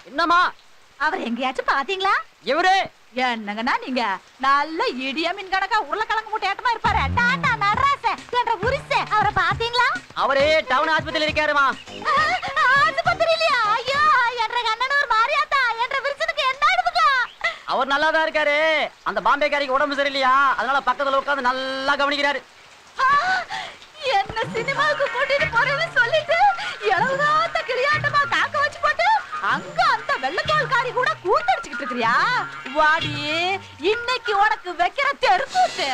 என்னமா அவர் எங்கயாச்சும் பாத்தீங்களா? இவரு என்னங்கண்ணா நீங்க நல்ல இடிய மீன் கணக்கா உருளைக்கிழங்கு மூட்டையாட்டமா இருப்பாரு. டாடா நடராச என்ற உரிச அவரை பாத்தீங்களா? அவரே டவுன் ஆஸ்பத்திரியில இருக்காருமா. ஆஸ்பத்திரியிலயா? ஐயோ என்ற கண்ணனூர் மாரியாத்தா என்ற விருசனுக்கு என்ன ஆயிடுதுங்க? அவர் நல்லாதான் இருக்காரு. அந்த பாம்பேக்காரிக்கு உடம்பு சரியில்லையா, அதனால பக்கத்துல உட்கார்ந்து நல்லா கவனிக்கிறாரு. என்ன சினிமாவுக்கு கூட்டிட்டு போறேன்னு சொல்லிட்டு எவ்வளவுதான் கிளியாட்டமா காக்க வச்சு போட்டு அங்க அந்த வெள்ளக்கால்காரி கூட கூத்தடிச்சுக்கிட்டு இருக்கிறியா? வாடி இன்னைக்கு உனக்கு வைக்கிற தெருக்கூத்து.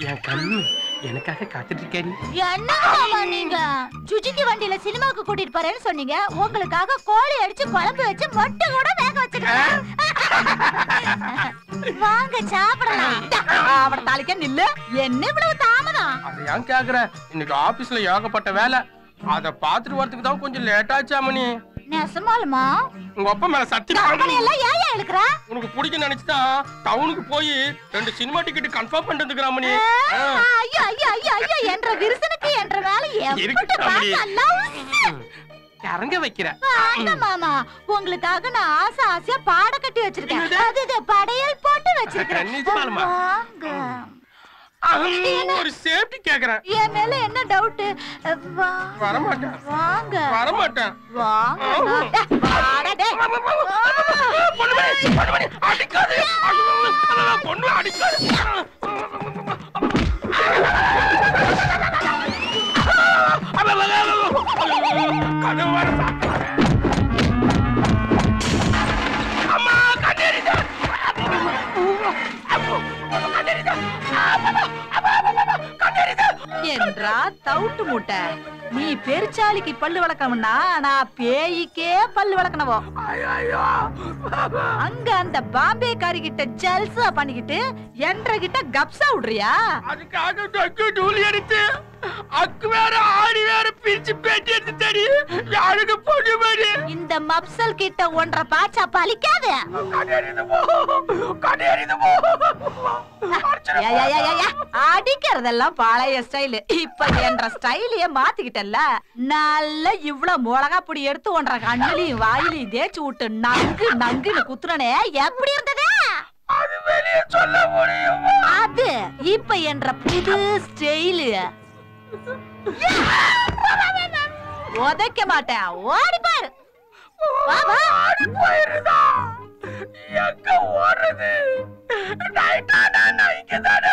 என் கண்ணு எனக்காக காத்துட்டு இருக்காரு. என்ன நீங்க சுஜிக்கு வண்டியில சினிமாவுக்கு கூட்டிட்டு போறேன்னு சொன்னீங்க. உங்களுக்காக கோழி அடிச்சு குழம்பு வச்சு மொட்டை கூட வேக வச்சிருக்கேன். வாங்க சாப்பிடலாம். அவட தாளிக்க நில்லு. என்ன இவ்வளவு தாமதம்? அதை ஏன் கேக்குற? இன்னைக்கு ஆபீஸ்ல ஏகப்பட்ட வேலை. அத பாத்துட்டு வரதுக்கு தான் கொஞ்சம் லேட் ஆச்சாமணி. நெசமாலுமா? உங்க அப்பா மேல சத்தியம் எல்லாம் ஏன் இழுக்குற? உனக்கு பிடிக்க நினைச்சுதான் டவுனுக்கு போய் 2 சினிமா டிக்கெட் கன்ஃபார்ம் பண்ணிட்டு வந்துக்கிறாமணி. ஐயோ ஐயோ ஐயோ ஐயோ என்ற விருசனுக்கு என்ற வேலை எப்படி கரங்க வைக்கிற மாமா. உங்களுக்காக நான் ஆசை ஆசையா பாட கட்டி வச்சிருக்கேன். அது படையல் போட்டு வச்சிருக்கேன். ஒரு சேஃப்டி கேக்குறேன். என் மேல என்ன டவுட்? வரமாட்டேன். வாங்க. வரமாட்டேன். வாங்க. அடிக்காது. பொண்ணு அடிக்காது. அம்மா கண்ணேறிதா. என்றா தவுட்டு மூட்டை. நீ பெருச்சாலிக்கு பல்லு வளர்க்கணும்னா நான் பேய்க்கே பல்லு வளர்க்கணவோ. அங்க அந்த பாம்பே காரி கிட்ட ஜல்சா பண்ணிக்கிட்டு என்ற கிட்ட கப்சா விடுறியா? அதுக்காக டக்கு டூலி எடுத்து அக்கு வேற ஆடி வேற பிரிச்சு பேட்டி எடுத்து தடி யாருக்கு பொண்ணு மாதிரி. இந்த மப்சல் கிட்ட ஒன்றரை பாச்சா பலிக்காது. அடிக்கிறதெல்லாம் பழைய ஸ்டைல். இப்ப என்ற ஸ்டைலையே மாத்திக்கிட்டல. நல்ல இவ்வளவு மிளகா பொடி எடுத்து ஒன்றரை கண்ணுலயும் வாயிலையும் தேய்ச்சி விட்டு நங்கு நங்குன்னு குத்துறனே எப்படி இருந்தது? அது வெளியே சொல்ல முடியுமா? அது இப்ப என்ற புது ஸ்டைலு. உதைக்க மாட்டேன். ஓடி பாரு. ஆடி போயிருதா. எங்க ஓடுறது? நைட்டானா நான் இங்கதானே